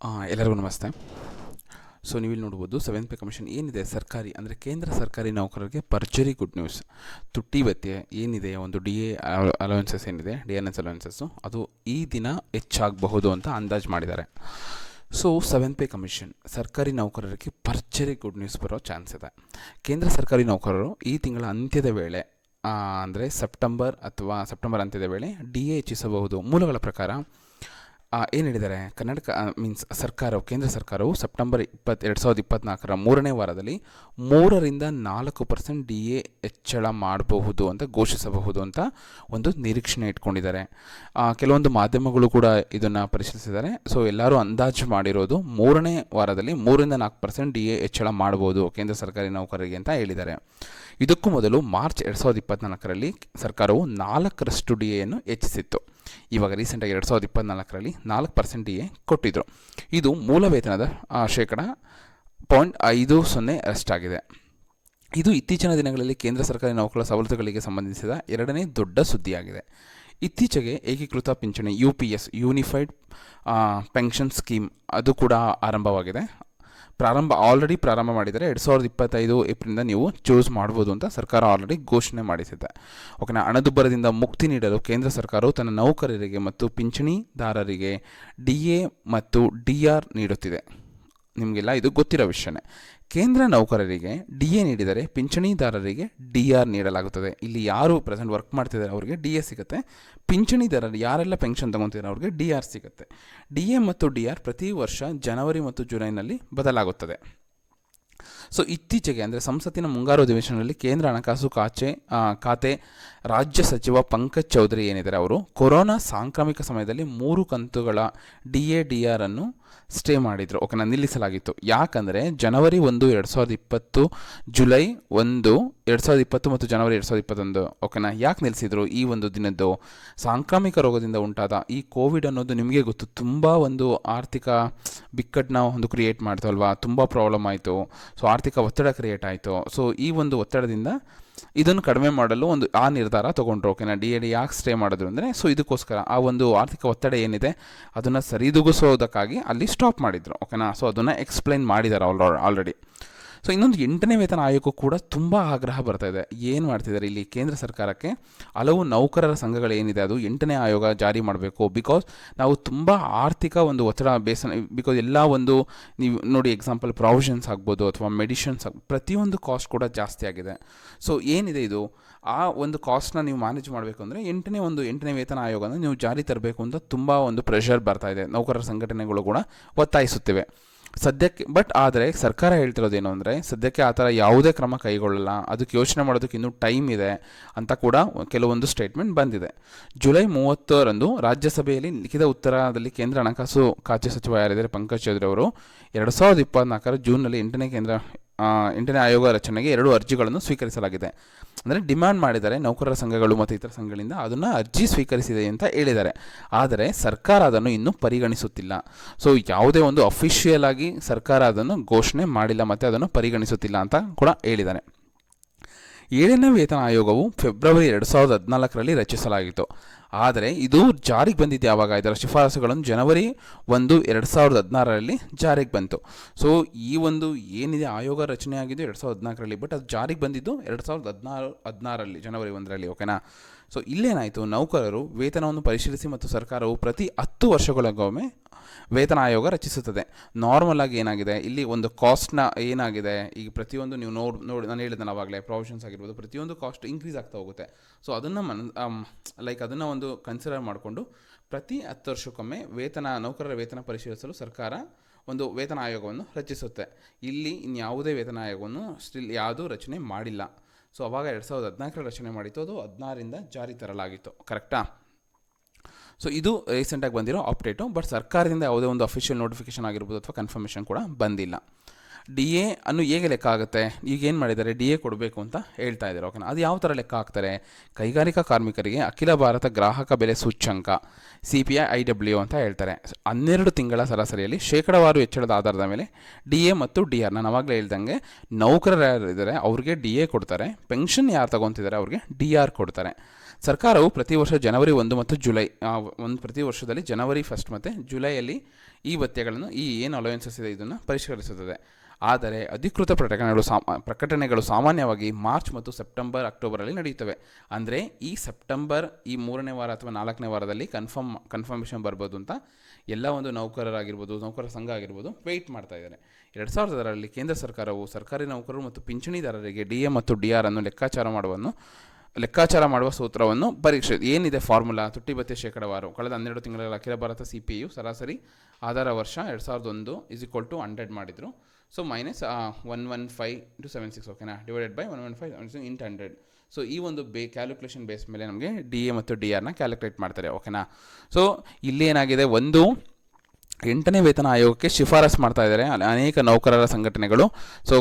ಎಲ್ಲರಿಗೂ ನಮಸ್ತೆ. ಸೊ ನೀವಿಲ್ಲಿ ನೋಡ್ಬೋದು 7th ಪೇ ಕಮಿಷನ್ ಏನಿದೆ ಸರ್ಕಾರಿ ಅಂದರೆ ಕೇಂದ್ರ ಸರ್ಕಾರಿ ನೌಕರರಿಗೆ ಭರ್ಜರಿ ಗುಡ್ ನ್ಯೂಸ್. ತುಟ್ಟಿ ಭತ್ಯೆ ಏನಿದೆ, ಒಂದು ಡಿ ಎ ಅಲವೆನ್ಸಸ್ ಏನಿದೆ, ಡಿ ಎನ್ ಎಸ್ ಅಲವೆನ್ಸಸ್ಸು, ಅದು ಈ ದಿನ ಹೆಚ್ಚಾಗಬಹುದು ಅಂತ ಅಂದಾಜು ಮಾಡಿದ್ದಾರೆ. ಸೊ 7th ಪೇ ಕಮಿಷನ್ ಸರ್ಕಾರಿ ನೌಕರರಿಗೆ ಭರ್ಜರಿ ಗುಡ್ ನ್ಯೂಸ್ ಬರೋ ಚಾನ್ಸ್ ಇದೆ. ಕೇಂದ್ರ ಸರ್ಕಾರಿ ನೌಕರರು ಈ ತಿಂಗಳ ಅಂತ್ಯದ ವೇಳೆ ಅಂದರೆ ಸೆಪ್ಟೆಂಬರ್ ಅಂತ್ಯದ ವೇಳೆ ಡಿ ಎ ಹೆಚ್ಚಿಸಬಹುದು. ಮೂಲಗಳ ಪ್ರಕಾರ ಏನು ಹೇಳಿದ್ದಾರೆ, ಕೇಂದ್ರ ಸರ್ಕಾರವು ಸೆಪ್ಟೆಂಬರ್ 2024 ಮೂರನೇ ವಾರದಲ್ಲಿ 3-4% ಡಿ ಎ ಹೆಚ್ಚಳ ಮಾಡಬಹುದು ಅಂತ ಘೋಷಿಸಬಹುದು ಅಂತ ಒಂದು ನಿರೀಕ್ಷಣೆ ಇಟ್ಕೊಂಡಿದ್ದಾರೆ. ಕೆಲವೊಂದು ಮಾಧ್ಯಮಗಳು ಕೂಡ ಇದನ್ನು ಪರಿಶೀಲಿಸಿದ್ದಾರೆ. ಸೊ ಎಲ್ಲರೂ ಅಂದಾಜು ಮಾಡಿರೋದು ಮೂರನೇ ವಾರದಲ್ಲಿ 3-4% ಡಿ ಎ ಹೆಚ್ಚಳ ಮಾಡಬಹುದು ಕೇಂದ್ರ ಸರ್ಕಾರಿ ನೌಕರರಿಗೆ ಅಂತ ಹೇಳಿದ್ದಾರೆ. ಇದಕ್ಕೂ ಮೊದಲು ಮಾರ್ಚ್ 2024 ಸರ್ಕಾರವು 4% ಡಿ ಎಯನ್ನು ಹೆಚ್ಚಿಸಿತ್ತು. ಇವಾಗ ರೀಸೆಂಟಾಗಿ 2024 4% ಡಿ ಎ ಕೊಟ್ಟಿದ್ದರು. ಇದು ಮೂಲ ವೇತನದ 0.50% ಅಷ್ಟಾಗಿದೆ. ಇದು ಇತ್ತೀಚಿನ ದಿನಗಳಲ್ಲಿ ಕೇಂದ್ರ ಸರ್ಕಾರಿ ನೌಕರರ ಸವಲತ್ತುಗಳಿಗೆ ಸಂಬಂಧಿಸಿದ ಎರಡನೇ ದೊಡ್ಡ ಸುದ್ದಿಯಾಗಿದೆ. ಇತ್ತೀಚೆಗೆ ಏಕೀಕೃತ ಪಿಂಚಣಿ UPS ಯೂನಿಫೈಡ್ ಪೆನ್ಷನ್ ಸ್ಕೀಮ್ ಅದು ಕೂಡ ಆರಂಭವಾಗಿದೆ. ಆಲ್ರೆಡಿ ಪ್ರಾರಂಭ ಮಾಡಿದರೆ 2025 ಏಪ್ರಿಲಿಂದ ನೀವು ಚೂಸ್ ಮಾಡ್ಬೋದು ಅಂತ ಸರ್ಕಾರ ಆಲ್ರೆಡಿ ಘೋಷಣೆ ಮಾಡಿಸಿದೆ. ಓಕೆನಾ. ಹಣದುಬ್ಬರದಿಂದ ಮುಕ್ತಿ ನೀಡಲು ಕೇಂದ್ರ ಸರ್ಕಾರವು ತನ್ನ ನೌಕರರಿಗೆ ಮತ್ತು ಪಿಂಚಣಿದಾರರಿಗೆ DA ಮತ್ತು DR ನೀಡುತ್ತಿದೆ. ನಿಮಗೆಲ್ಲ ಇದು ಗೊತ್ತಿರೋ ವಿಷಯನೇ. ಕೇಂದ್ರ ನೌಕರರಿಗೆ DA ನೀಡಿದರೆ ಪಿಂಚಣಿದಾರರಿಗೆ DR ನೀಡಲಾಗುತ್ತದೆ. ಇಲ್ಲಿ ಯಾರು ಪ್ರೆಸೆಂಟ್ ವರ್ಕ್ ಮಾಡ್ತಿದ್ದಾರೆ ಅವರಿಗೆ DA ಸಿಗುತ್ತೆ. ಪಿಂಚಣಿದಾರರು ಯಾರೆಲ್ಲ ಪೆನ್ಷನ್ ತೊಗೊತಿದ್ದಾರೆ ಅವ್ರಿಗೆ DR ಸಿಗುತ್ತೆ. DA ಮತ್ತು DR ಪ್ರತಿ ವರ್ಷ ಜನವರಿ ಮತ್ತು ಜುಲೈನಲ್ಲಿ ಬದಲಾಗುತ್ತದೆ. ಸೊ ಇತ್ತೀಚೆಗೆ ಅಂದರೆ ಸಂಸತ್ತಿನ ಮುಂಗಾರು ಅಧಿವೇಶನದಲ್ಲಿ ಕೇಂದ್ರ ಹಣಕಾಸು ಖಾತೆ ರಾಜ್ಯ ಸಚಿವ ಪಂಕಜ್ ಚೌಧರಿ ಏನಿದ್ದಾರೆ, ಅವರು ಕೊರೋನಾ ಸಾಂಕ್ರಾಮಿಕ ಸಮಯದಲ್ಲಿ 3 ಕಂತುಗಳ DA DR ಅನ್ನು ಸ್ಟೇ ಮಾಡಿದರು. ಓಕೆನಾ, ನಿಲ್ಲಿಸಲಾಗಿತ್ತು. ಯಾಕಂದರೆ ಜನವರಿ 1, 2020, ಜುಲೈ 1, 2020 ಮತ್ತು ಜನವರಿ 2021. ಓಕೆನಾ, ಯಾಕೆ ನಿಲ್ಲಿಸಿದ್ರು? ಈ ಒಂದು ದಿನದ್ದು ಸಾಂಕ್ರಾಮಿಕ ರೋಗದಿಂದ ಉಂಟಾದ ಈ ಕೋವಿಡ್ ಅನ್ನೋದು ನಿಮಗೆ ಗೊತ್ತು, ತುಂಬ ಒಂದು ಆರ್ಥಿಕ ಬಿಕ್ಕಟ್ಟನ್ನ ಒಂದು ಕ್ರಿಯೇಟ್ ಮಾಡ್ತು ಅಲ್ವಾ, ತುಂಬ ಪ್ರಾಬ್ಲಮ್ ಆಯಿತು. ಸೊ ಆರ್ಥಿಕ ಒತ್ತಡ ಕ್ರಿಯೇಟ್ ಆಯಿತು. ಸೊ ಈ ಒಂದು ಒತ್ತಡದಿಂದ ಇದನ್ನು ಕಡಿಮೆ ಮಾಡಲು ಆ ನಿರ್ಧಾರ ತೊಗೊಂಡ್ರು. ಓಕೆನಾ, DA ಯಾಕೆ ಸ್ಟೇ ಮಾಡಿದ್ರು ಅಂದರೆ, ಸೊ ಇದಕ್ಕೋಸ್ಕರ ಆ ಒಂದು ಆರ್ಥಿಕ ಒತ್ತಡ ಏನಿದೆ ಅದನ್ನು ಸರಿದೂಗಿಸೋದಕ್ಕಾಗಿ ಅಲ್ಲಿ ಸ್ಟಾಪ್ ಮಾಡಿದರು. ಓಕೆನಾ, ಸೊ ಅದನ್ನು ಎಕ್ಸ್ಪ್ಲೈನ್ ಮಾಡಿದ್ದಾರೆ ಆಲ್ರೆಡಿ. ಸೊ ಇನ್ನೊಂದು 8ನೇ ವೇತನ ಆಯೋಗ ಕೂಡ ತುಂಬ ಆಗ್ರಹ ಬರ್ತಾ ಇದೆ. ಏನು ಮಾಡ್ತಿದ್ದಾರೆ ಇಲ್ಲಿ ಕೇಂದ್ರ ಸರ್ಕಾರಕ್ಕೆ, ಹಲವು ನೌಕರರ ಸಂಘಗಳು ಏನಿದೆ ಅದು 8ನೇ ಆಯೋಗ ಜಾರಿ ಮಾಡಬೇಕು. ಬಿಕಾಸ್ ನಾವು ತುಂಬ ಆರ್ಥಿಕ ಒಂದು ಒತ್ತಡ ಬಿಕಾಸ್ ಎಲ್ಲ ಒಂದು ನೀವು ನೋಡಿ, ಎಕ್ಸಾಂಪಲ್ ಪ್ರಾವಿಷನ್ಸ್ ಆಗ್ಬೋದು ಅಥವಾ ಮೆಡಿಷನ್ಸ್ ಪ್ರತಿಯೊಂದು ಕಾಸ್ಟ್ ಕೂಡ ಜಾಸ್ತಿ ಆಗಿದೆ. ಸೊ ಏನಿದೆ ಇದು, ಆ ಒಂದು ಕಾಸ್ಟ್ನ ನೀವು ಮ್ಯಾನೇಜ್ ಮಾಡಬೇಕು ಅಂದರೆ 8ನೇ ವೇತನ ಆಯೋಗನ ನೀವು ಜಾರಿ ತರಬೇಕು ಅಂತ ತುಂಬ ಒಂದು ಪ್ರೆಷರ್ ಬರ್ತಾ ಇದೆ. ನೌಕರರ ಸಂಘಟನೆಗಳು ಕೂಡ ಒತ್ತಾಯಿಸುತ್ತಿವೆ ಸದ್ಯಕ್ಕೆ. ಆದರೆ ಸರ್ಕಾರ ಹೇಳ್ತಿರೋದೇನು ಅಂದರೆ, ಸದ್ಯಕ್ಕೆ ಆ ಥರ ಯಾವುದೇ ಕ್ರಮ ಕೈಗೊಳ್ಳಲ್ಲ, ಅದಕ್ಕೆ ಯೋಚನೆ ಮಾಡೋದಕ್ಕೆ ಇನ್ನೂ ಟೈಮ್ ಇದೆ ಅಂತ ಕೂಡ ಕೆಲವೊಂದು ಸ್ಟೇಟ್ಮೆಂಟ್ ಬಂದಿದೆ. ಜುಲೈ 30ರಂದು ರಾಜ್ಯಸಭೆಯಲ್ಲಿ ಲಿಖಿತ ಉತ್ತರದಲ್ಲಿ ಕೇಂದ್ರ ಹಣಕಾಸು ಖಾತೆ ಸಚಿವ ಯಾರಿದ್ದಾರೆ ಪಂಕಜ್ ಚೌಧರಿ ಅವರು 2024 ಜೂನ್ನಲ್ಲಿ 8ನೇ ಆಯೋಗ ರಚನೆಗೆ 2 ಅರ್ಜಿಗಳನ್ನು ಸ್ವೀಕರಿಸಲಾಗಿದೆ. ಅಂದರೆ ಡಿಮ್ಯಾಂಡ್ ಮಾಡಿದ್ದಾರೆ ನೌಕರರ ಸಂಘಗಳು ಮತ್ತು ಇತರ ಸಂಘಗಳಿಂದ, ಅದನ್ನು ಅರ್ಜಿ ಸ್ವೀಕರಿಸಿದೆ ಅಂತ ಹೇಳಿದ್ದಾರೆ. ಆದರೆ ಸರ್ಕಾರ ಅದನ್ನು ಇನ್ನೂ ಪರಿಗಣಿಸುತ್ತಿಲ್ಲ. ಸೊ ಯಾವುದೇ ಒಂದು ಅಫಿಷಿಯಲ್ ಆಗಿ ಸರ್ಕಾರ ಅದನ್ನು ಘೋಷಣೆ ಮಾಡಿಲ್ಲ ಮತ್ತು ಅದನ್ನು ಪರಿಗಣಿಸುತ್ತಿಲ್ಲ ಅಂತ ಕೂಡ ಹೇಳಿದ್ದಾರೆ. 7ನೇ ವೇತನ ಆಯೋಗವು ಫೆಬ್ರವರಿ 2014 ರಚಿಸಲಾಗಿತ್ತು. ಆದರೆ ಇದು ಜಾರಿಗೆ ಬಂದಿದ್ದು ಯಾವಾಗ? ಇದರ ಶಿಫಾರಸುಗಳನ್ನು ಜನವರಿ 1, 2016 ಜಾರಿಗೆ ಬಂತು. ಸೊ ಈ ಒಂದು ಏನಿದೆ ಆಯೋಗ ರಚನೆ ಆಗಿದ್ದು 2014, ಬಟ್ ಅದು ಜಾರಿಗೆ ಬಂದಿದ್ದು 2016 ಜನವರಿ 1. ಓಕೆನಾ. ಸೊ ಇಲ್ಲೇನಾಯಿತು, ನೌಕರರು ವೇತನವನ್ನು ಪರಿಶೀಲಿಸಿ ಮತ್ತು ಸರ್ಕಾರವು ಪ್ರತಿ 10 ವರ್ಷಗಳಿಗೊಮ್ಮೆ ವೇತನ ಆಯೋಗ ರಚಿಸುತ್ತದೆ. ನಾರ್ಮಲ್ ಆಗಿ ಏನಾಗಿದೆ ಇಲ್ಲಿ, ಒಂದು ಕಾಸ್ಟ್ನ ಏನಾಗಿದೆ ಈಗ ಪ್ರತಿಯೊಂದು ನೀವು ನೋಡಿ ನಾನು ಹೇಳಿದೆ ಆವಾಗಲೇ, ಪ್ರಾವಿಷನ್ಸ್ ಆಗಿರ್ಬೋದು, ಪ್ರತಿಯೊಂದು ಕಾಸ್ಟ್ ಇನ್ಕ್ರೀಸ್ ಆಗ್ತಾ ಹೋಗುತ್ತೆ. ಸೊ ಅದನ್ನು ಅದನ್ನು ಒಂದು ಕನ್ಸಿಡರ್ ಮಾಡಿಕೊಂಡು ಪ್ರತಿ 10 ವರ್ಷಕ್ಕೊಮ್ಮೆ ನೌಕರರ ವೇತನ ಪರಿಶೀಲಿಸಲು ಸರ್ಕಾರ ಒಂದು ವೇತನ ಆಯೋಗವನ್ನು ರಚಿಸುತ್ತೆ. ಇಲ್ಲಿ ಇನ್ಯಾವುದೇ ವೇತನ ಆಯೋಗವನ್ನು ಸ್ಟಿಲ್ ಯಾವುದೂ ರಚನೆ ಮಾಡಿಲ್ಲ. ಸೊ ಅವಾಗ 2014 ರಚನೆ ಮಾಡಿತ್ತು, ಅದು 2016 ಜಾರಿ ತರಲಾಗಿತ್ತು. ಕರೆಕ್ಟಾ? ಸೊ ಇದು ರೀಸೆಂಟಾಗಿ ಬಂದಿರೋ ಅಪ್ಡೇಟು. ಬಟ್ ಸರ್ಕಾರದಿಂದ ಯಾವುದೇ ಒಂದು ಅಫಿಷಿಯಲ್ ನೋಟಿಫಿಕೇಶನ್ ಆಗಿರ್ಬೋದು ಅಥವಾ ಕನ್ಫರ್ಮೇಷನ್ ಕೂಡ ಬಂದಿಲ್ಲ. DA ಅನ್ನು ಹೇಗೆ ಲೆಕ್ಕ ಆಗುತ್ತೆ? ಈಗ ಏನು ಮಾಡಿದ್ದಾರೆ, DA ಕೊಡಬೇಕು ಅಂತ ಹೇಳ್ತಾ ಇದ್ದಾರೆ. ಓಕೆನಾ, ಅದು ಯಾವ ಥರ ಲೆಕ್ಕ ಹಾಕ್ತಾರೆ? ಕೈಗಾರಿಕಾ ಕಾರ್ಮಿಕರಿಗೆ ಅಖಿಲ ಭಾರತ ಗ್ರಾಹಕ ಬೆಲೆ ಸೂಚ್ಯಂಕ CPI IW ಅಂತ ಹೇಳ್ತಾರೆ. 12 ತಿಂಗಳ ಸರಾಸರಿಯಲ್ಲಿ ಶೇಕಡಾವಾರು ಹೆಚ್ಚಳದ ಆಧಾರದ ಮೇಲೆ DA ಮತ್ತು DR, ನಾನು ಅವಾಗಲೇ ಹೇಳ್ದಂಗೆ ನೌಕರರು ಯಾರಿದ್ದಾರೆ ಅವ್ರಿಗೆ DA ಕೊಡ್ತಾರೆ, ಪೆನ್ಷನ್ ಯಾರು ತಗೊತಿದ್ದಾರೆ ಅವ್ರಿಗೆ DR ಕೊಡ್ತಾರೆ. ಸರ್ಕಾರವು ಪ್ರತಿ ವರ್ಷ ಜನವರಿ 1 ಮತ್ತು ಜುಲೈ ಪ್ರತಿ ವರ್ಷದಲ್ಲಿ ಜನವರಿ 1 ಮತ್ತು ಜುಲೈಯಲ್ಲಿ ಈ ಭತ್ಯೆಗಳನ್ನು ಈ ಏನು ಅಲೋವೆನ್ಸಸ್ ಇದೆ ಇದನ್ನು ಪರಿಷ್ಕರಿಸುತ್ತದೆ. ಆದರೆ ಅಧಿಕೃತ ಪ್ರಕಟಣೆಗಳು ಸಾಮಾನ್ಯವಾಗಿ ಮಾರ್ಚ್ ಮತ್ತು ಸೆಪ್ಟೆಂಬರ್ ಅಕ್ಟೋಬರಲ್ಲಿ ನಡೆಯುತ್ತವೆ. ಅಂದರೆ ಈ ಸೆಪ್ಟೆಂಬರ್ ಈ 3ನೇ ವಾರ ಅಥವಾ 4ನೇ ವಾರದಲ್ಲಿ ಕನ್ಫರ್ಮೇಷನ್ ಬರ್ಬೋದು ಅಂತ ಎಲ್ಲ ಒಂದು ನೌಕರರಾಗಿರ್ಬೋದು, ನೌಕರರ ಸಂಘ ಆಗಿರ್ಬೋದು ವೆಯ್ಟ್ ಮಾಡ್ತಾ ಇದ್ದಾರೆ. 2010ರಲ್ಲಿ ಕೇಂದ್ರ ಸರ್ಕಾರವು ಸರ್ಕಾರಿ ನೌಕರರು ಮತ್ತು ಪಿಂಚಣಿದಾರರಿಗೆ ಡಿ ಎ ಮತ್ತು ಡಿ ಆರ್ ಅನ್ನು ಲೆಕ್ಕಾಚಾರ ಮಾಡುವ ಸೂತ್ರವನ್ನು ಪರೀಕ್ಷೆ ಏನಿದೆ ಫಾರ್ಮುಲಾ ತುಟ್ಟಿ ಭತ್ಯೆ ಶೇಕಡಾವಾರು ಕಳೆದ 12 ತಿಂಗಳ ಅಖಿಲ ಭಾರತ CPIಯು ಸರಾಸರಿ ಆಧಾರ ವರ್ಷ 2001 = 100 ಮಾಡಿದರು. ಸೊ ಮೈನಸ್ 115 × 76 ಓಕೆನಾ, ಡಿವೈಡೆಡ್ ಬೈ 115 × 100. ಸೊ ಈ ಒಂದು ಕ್ಯಾಲ್ಕುಲೇಷನ್ ಬೇಸ್ ಮೇಲೆ ನಮಗೆ ಡಿ ಎ ಮತ್ತು ಡಿ ಆರ್ನ ಕ್ಯಾಲ್ಕುಲೇಟ್ ಮಾಡ್ತಾರೆ ಓಕೆನಾ. ಸೊ ಇಲ್ಲಿ ಏನಾಗಿದೆ, 8ನೇ ವೇತನ ಆಯೋಗಕ್ಕೆ ಶಿಫಾರಸು ಮಾಡ್ತಾ ಇದ್ದಾರೆ ಅನೇಕ ನೌಕರರ ಸಂಘಟನೆಗಳು. ಸೊ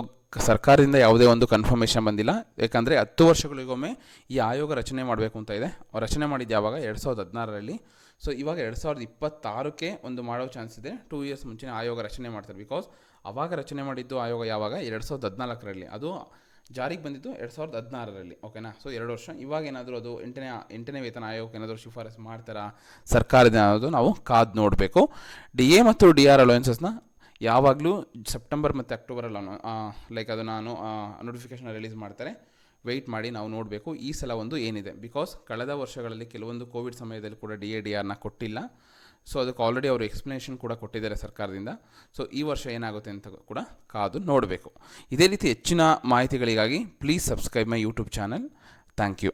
ಸರ್ಕಾರದಿಂದ ಯಾವುದೇ ಒಂದು ಕನ್ಫರ್ಮೇಷನ್ ಬಂದಿಲ್ಲ, ಯಾಕಂದರೆ 10 ವರ್ಷಗಳಿಗೊಮ್ಮೆ ಈ ಆಯೋಗ ರಚನೆ ಮಾಡಬೇಕು ಅಂತ ಇದೆ. ರಚನೆ ಮಾಡಿದ್ದು ಯಾವಾಗ 2016ರಲ್ಲಿ. ಸೊ ಇವಾಗ 2026ಕ್ಕೆ ಒಂದು ಮಾಡೋ ಚಾನ್ಸ್ ಇದೆ. 2 ಇಯರ್ಸ್ ಮುಂಚೆನೇ ಆಯೋಗ ರಚನೆ ಮಾಡ್ತಾರೆ. ಬಿಕಾಸ್ ಆವಾಗ ರಚನೆ ಮಾಡಿದ್ದು ಆಯೋಗ ಯಾವಾಗ 2014ರಲ್ಲಿ, ಅದು ಜಾರಿಗೆ ಬಂದಿದ್ದು 2016ರಲ್ಲಿ ಓಕೆನಾ. ಸೊ 2 ವರ್ಷ. ಇವಾಗ ಏನಾದರೂ ಅದು 8ನೇ ವೇತನ ಆಯೋಗಕ್ಕೆ ಏನಾದರೂ ಶಿಫಾರಸು ಮಾಡ್ತಾರಾ ಸರ್ಕಾರದ ಅನ್ನೋದು ನಾವು ಕಾದು ನೋಡಬೇಕು. ಡಿ ಎ ಮತ್ತು ಡಿ ಆರ್ ಅಲೋವೆನ್ಸಸ್ನ ಯಾವಾಗಲೂ ಸೆಪ್ಟೆಂಬರ್ ಮತ್ತು ಅಕ್ಟೋಬರಲ್ಲಿ ಅದು ನಾನು ನೋಟಿಫಿಕೇಷನ್ ರಿಲೀಸ್ ಮಾಡ್ತಾರೆ. ವೆಯ್ಟ್ ಮಾಡಿ ನಾವು ನೋಡಬೇಕು ಈ ಸಲ ಒಂದು ಏನಿದೆ. ಬಿಕಾಸ್ ಕಳೆದ ವರ್ಷಗಳಲ್ಲಿ ಕೆಲವೊಂದು ಕೋವಿಡ್ ಸಮಯದಲ್ಲಿ ಕೂಡ ಡಿ ಎ ಡಿ ಆರ್ನ ಕೊಟ್ಟಿಲ್ಲ. ಸೊ ಅದಕ್ಕೆ ಆಲ್ರೆಡಿ ಅವರು ಎಕ್ಸ್ಪ್ಲನೇಷನ್ ಕೂಡ ಕೊಟ್ಟಿದ್ದಾರೆ ಸರ್ಕಾರದಿಂದ. ಸೊ ಈ ವರ್ಷ ಏನಾಗುತ್ತೆ ಅಂತ ಕೂಡ ಕಾದು ನೋಡಬೇಕು. ಇದೇ ರೀತಿ ಹೆಚ್ಚಿನ ಮಾಹಿತಿಗಳಿಗಾಗಿ please subscribe my YouTube channel. Thank you.